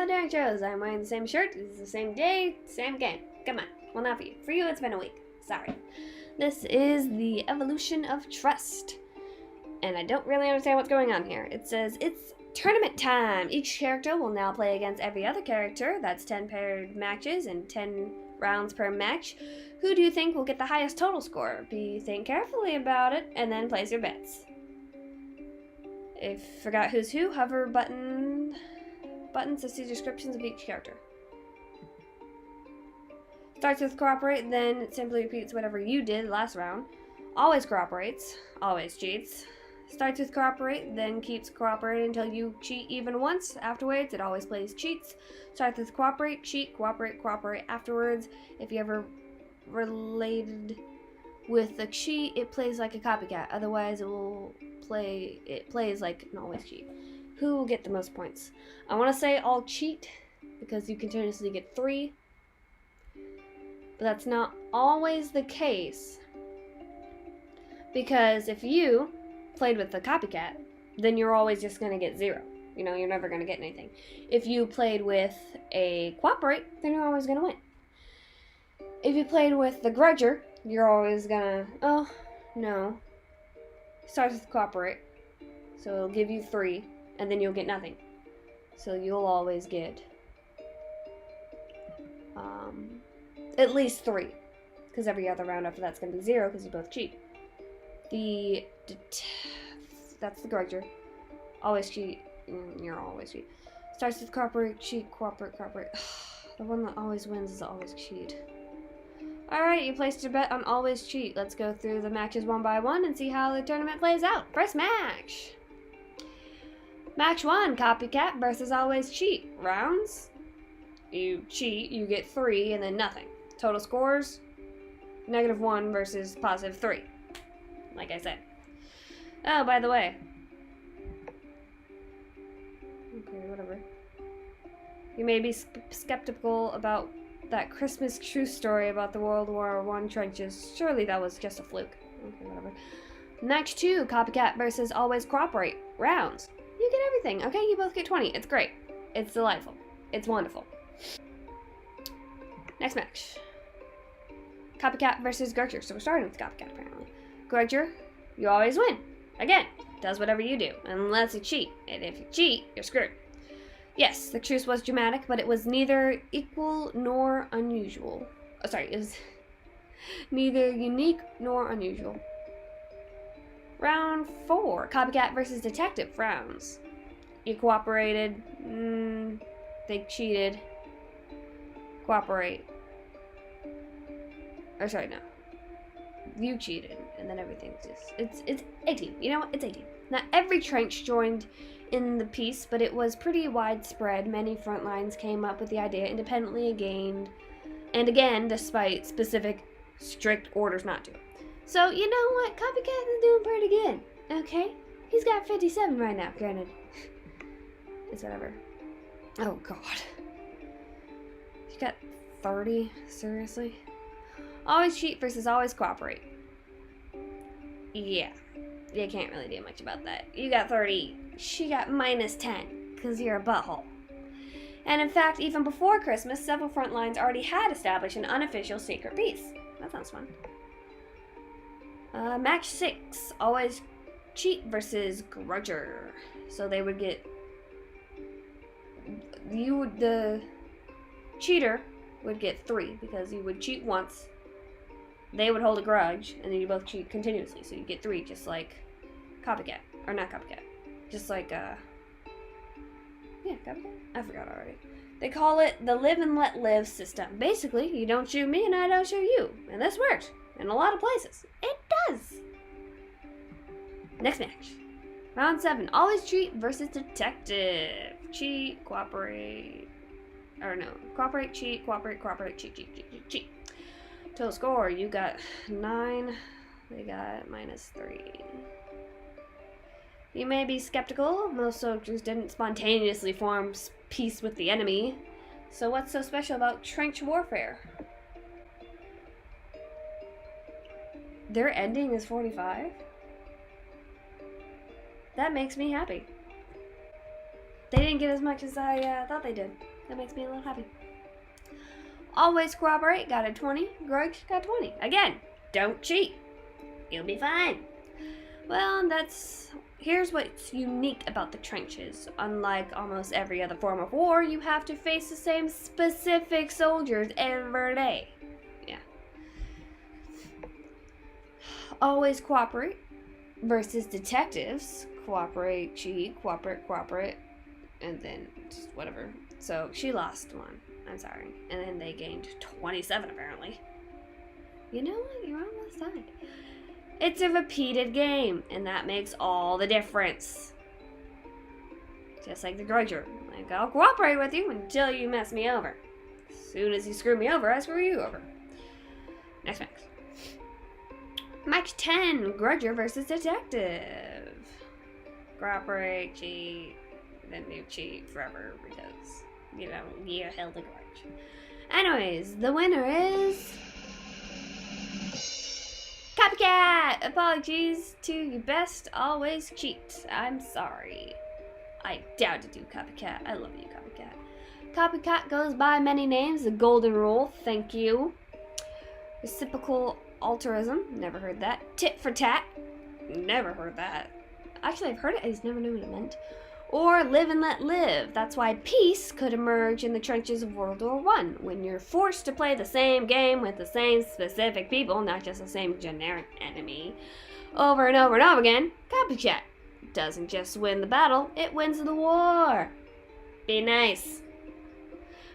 darn shows. I'm wearing the same shirt. It's the same day, same game. Come on. Well, not for you. For you, it's been a week. Sorry. This is the evolution of trust. And I don't really understand what's going on here. It says, it's tournament time. Each character will now play against every other character. That's 10 paired matches and 10 rounds per match. Who do you think will get the highest total score? Think carefully about it, and then place your bets. If you forgot who's who, hover buttons to see descriptions of each character. Starts with cooperate, then it simply repeats whatever you did last round. Always cooperates, always cheats. Starts with cooperate, then keeps cooperating until you cheat even once. Afterwards, it always plays cheats. Starts with cooperate, cheat, cooperate, cooperate. Afterwards, if you ever related with the cheat, it plays like a copycat. Otherwise, it plays like an always cheat. Who will get the most points? I want to say all cheat because you continuously get 3. But that's not always the case. Because if you played with the copycat, then you're always just going to get 0. You know, you're never going to get anything. If you played with a cooperate, then you're always going to win. If you played with the Grudger, you're always going to, oh, no. Starts with cooperate, so it'll give you 3, and then you'll get nothing. So you'll always get at least 3, because every other round after that's going to be 0, because you both cheat. That's the Grudger. Always cheat. You're always cheat. Starts with cooperate, cheat, cooperate, cooperate. The one that always wins is always cheat. Alright, you placed your bet on always cheat. Let's go through the matches one by one and see how the tournament plays out. First match. Match 1, Copycat versus always cheat. Rounds. You cheat, you get 3, and then nothing. Total scores, -1 versus +3. Like I said. Oh, by the way. Okay, whatever. You may be skeptical about that Christmas truth story about the World War I trenches. Surely that was just a fluke. Okay, whatever. Match 2, Copycat versus always cooperate. Rounds. You get everything. Okay, you both get 20. It's great. It's delightful. It's wonderful. Next match. Copycat versus Grudger. So we're starting with Copycat, apparently. Grudger, you always win. Again, does whatever you do, unless you cheat. And if you cheat, you're screwed. Yes, the truce was dramatic, but it was neither equal nor unusual. Oh, sorry, it was neither unique nor unusual. Round 4, Copycat versus Detective. Rounds. You cooperated. They cheated. Cooperate. Or sorry, no. You cheated, and then everything's just... It's 18. You know what? It's 18. Not every trench joined in the piece, but it was pretty widespread. Many front lines came up with the idea independently again, despite specific, strict orders not to. So, you know what? Copycat is doing pretty good. Okay? He's got 57 right now, granted. It's whatever. Oh, God. You got 30? Seriously? Always cheat versus always cooperate. Yeah. You can't really do much about that. You got 30. She got -10, because you're a butthole. And in fact, even before Christmas, several front lines already had established an unofficial secret peace. That sounds fun. Match 6. Always cheat versus Grudger. So they would get... The cheater would get 3, because you would cheat once. They would hold a grudge, and then you both cheat continuously. So you get 3, just like Copycat. Or not Copycat. Just like, yeah, Copycat? I forgot already. They call it the live and let live system. Basically, you don't shoot me and I don't shoot you. And this works in a lot of places. It does! Next match. Round 7. Always cheat versus detective. Cheat, cooperate. Or no. Cooperate, cheat, cooperate, cooperate, cheat, cheat, cheat, cheat, cheat. Total score, you got 9. They got -3. You may be skeptical. Most soldiers didn't spontaneously form peace with the enemy. So what's so special about trench warfare? Their ending is 45? That makes me happy. They didn't get as much as I thought they did. That makes me a little happy. Always cooperate, got a 20. Grudge got 20. Again, don't cheat. You'll be fine. Well, here's what's unique about the trenches. Unlike almost every other form of war, you have to face the same specific soldiers every day. Yeah. Always cooperate versus detectives. Cooperate, cheat, cooperate, and then just whatever. So she lost one. I'm sorry. And then they gained 27 apparently. You know what? You're on my side. It's a repeated game, and that makes all the difference. Just like the Grudger. Like, I'll cooperate with you until you mess me over. As soon as you screw me over, I screw you over. Next match. Match 10, Grudger versus Detective. Cooperate, cheat, then you cheat forever because, you know, you held a grudge. Anyways, the winner is... Copycat! Apologies to you best, always cheat. I'm sorry. I doubt to do Copycat. I love you, Copycat. Copycat goes by many names. The Golden Rule, thank you. Reciprocal altruism, never heard that. Tit for tat, never heard that. Actually, I've heard it, I just never knew what it meant. Or live and let live. That's why peace could emerge in the trenches of World War I, when you're forced to play the same game with the same specific people, not just the same generic enemy, over and over and over again. Copycat doesn't just win the battle, it wins the war. Be nice.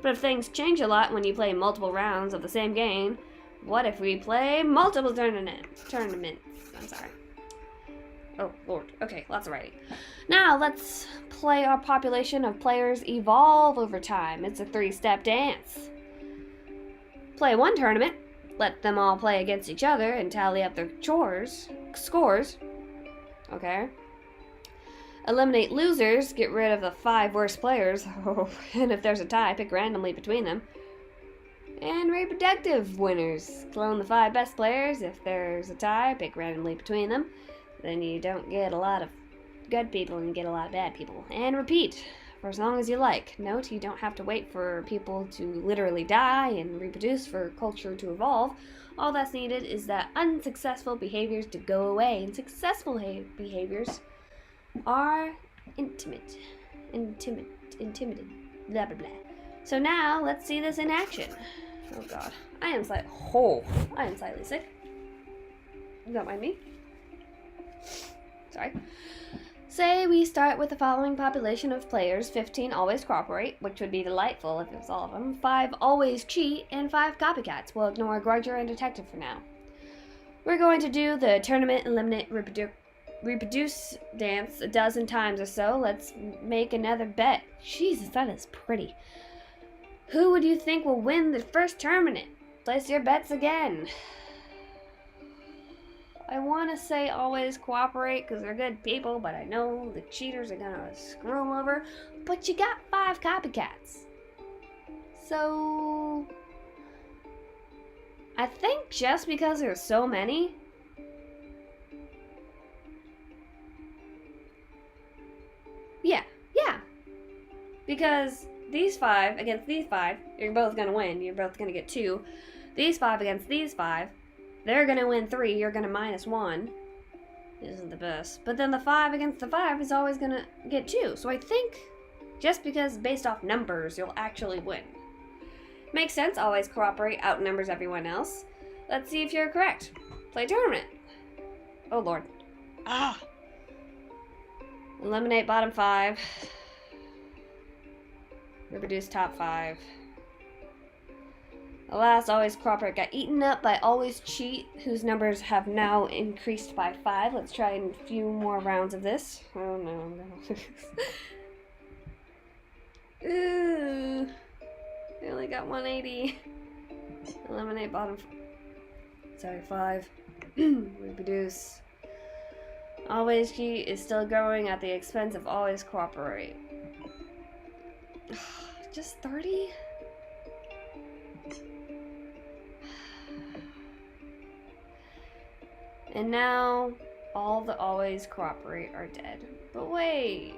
But if things change a lot when you play multiple rounds of the same game, what if we play multiple tournaments? I'm sorry. Oh, Lord. Okay, lots of writing. Now, let's play our population of players evolve over time. It's a 3-step dance. Play one tournament, let them all play against each other and tally up their scores. Okay. Eliminate losers, get rid of the 5 worst players. Oh, and if there's a tie, pick randomly between them. And reproductive winners. Clone the 5 best players. If there's a tie, pick randomly between them. Then you don't get a lot of good people and you get a lot of bad people. And repeat for as long as you like. Note, you don't have to wait for people to literally die and reproduce for culture to evolve. All that's needed is that unsuccessful behaviors to go away. And successful behaviors are intimidated. Blah, blah, blah. So now, let's see this in action. Oh god. I am slightly sick. Don't mind me. Sorry. Say we start with the following population of players. 15 always cooperate, which would be delightful if it was all of them. 5 always cheat, and 5 copycats. We'll ignore Grudger and Detective for now. We're going to do the tournament eliminate reproduce dance a dozen times or so. Let's make another bet. Jesus, that is pretty. Who would you think will win the first tournament? Place your bets again. I want to say always cooperate because they're good people, but I know the cheaters are going to screw them over. But you got 5 copycats. So I think just because there's so many, yeah. Because these 5 against these 5, you're both going to win. You're both going to get 2. These 5 against these 5, they're going to win 3, you're going to minus 1. Isn't the best. But then the 5 against the 5 is always going to get 2. So I think just because based off numbers, you'll actually win. Makes sense, always cooperate, outnumbers everyone else. Let's see if you're correct. Play tournament. Oh lord. Ah! Eliminate bottom 5. Reproduce top 5. Alas, always cooperate got eaten up by always cheat, whose numbers have now increased by 5. Let's try a few more rounds of this. Oh no. Ooh. I only got 180. Eliminate bottom. Sorry, 5. Reproduce. Always cheat is still growing at the expense of always cooperate. Just 30? And now, all the always cooperate are dead. But wait.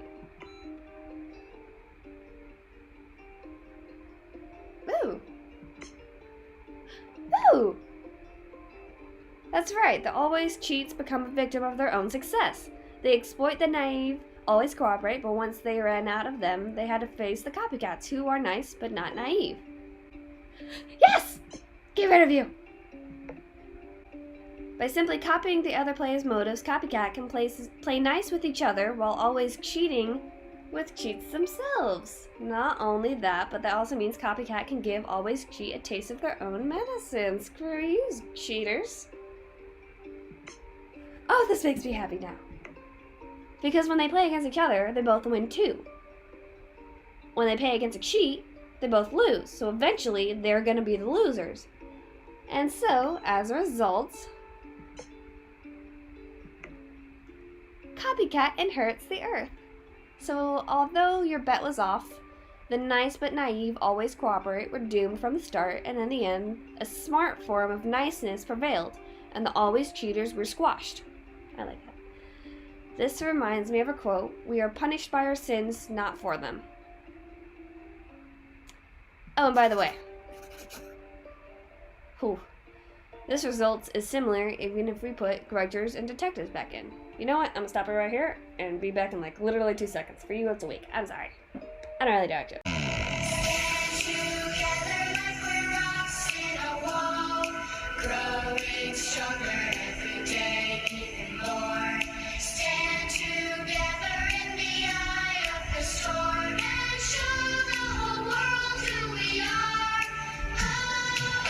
That's right, the always cheats become a victim of their own success. They exploit the naive, always cooperate, but once they ran out of them, they had to face the copycats, who are nice but not naive. Yes! Get rid of you! By simply copying the other player's motives, Copycat can play nice with each other while always cheating with cheats themselves. Not only that, but that also means Copycat can give always cheat a taste of their own medicine. Screw you, cheaters. Oh, this makes me happy now. Because when they play against each other, they both win too. When they play against a cheat, they both lose, so eventually they're going to be the losers. And so, as a result, Copycat inherits the earth. So, although your bet was off, the nice but naive always cooperate were doomed from the start, and in the end, a smart form of niceness prevailed, and the always cheaters were squashed. I like that. This reminds me of a quote, "We are punished by our sins, not for them." Oh, and by the way, this result is similar even if we put grudgers and detectives back in. You know what? I'm gonna stop it right here and be back in like literally 2 seconds. For you, it's a week. I'm sorry. I don't really do it.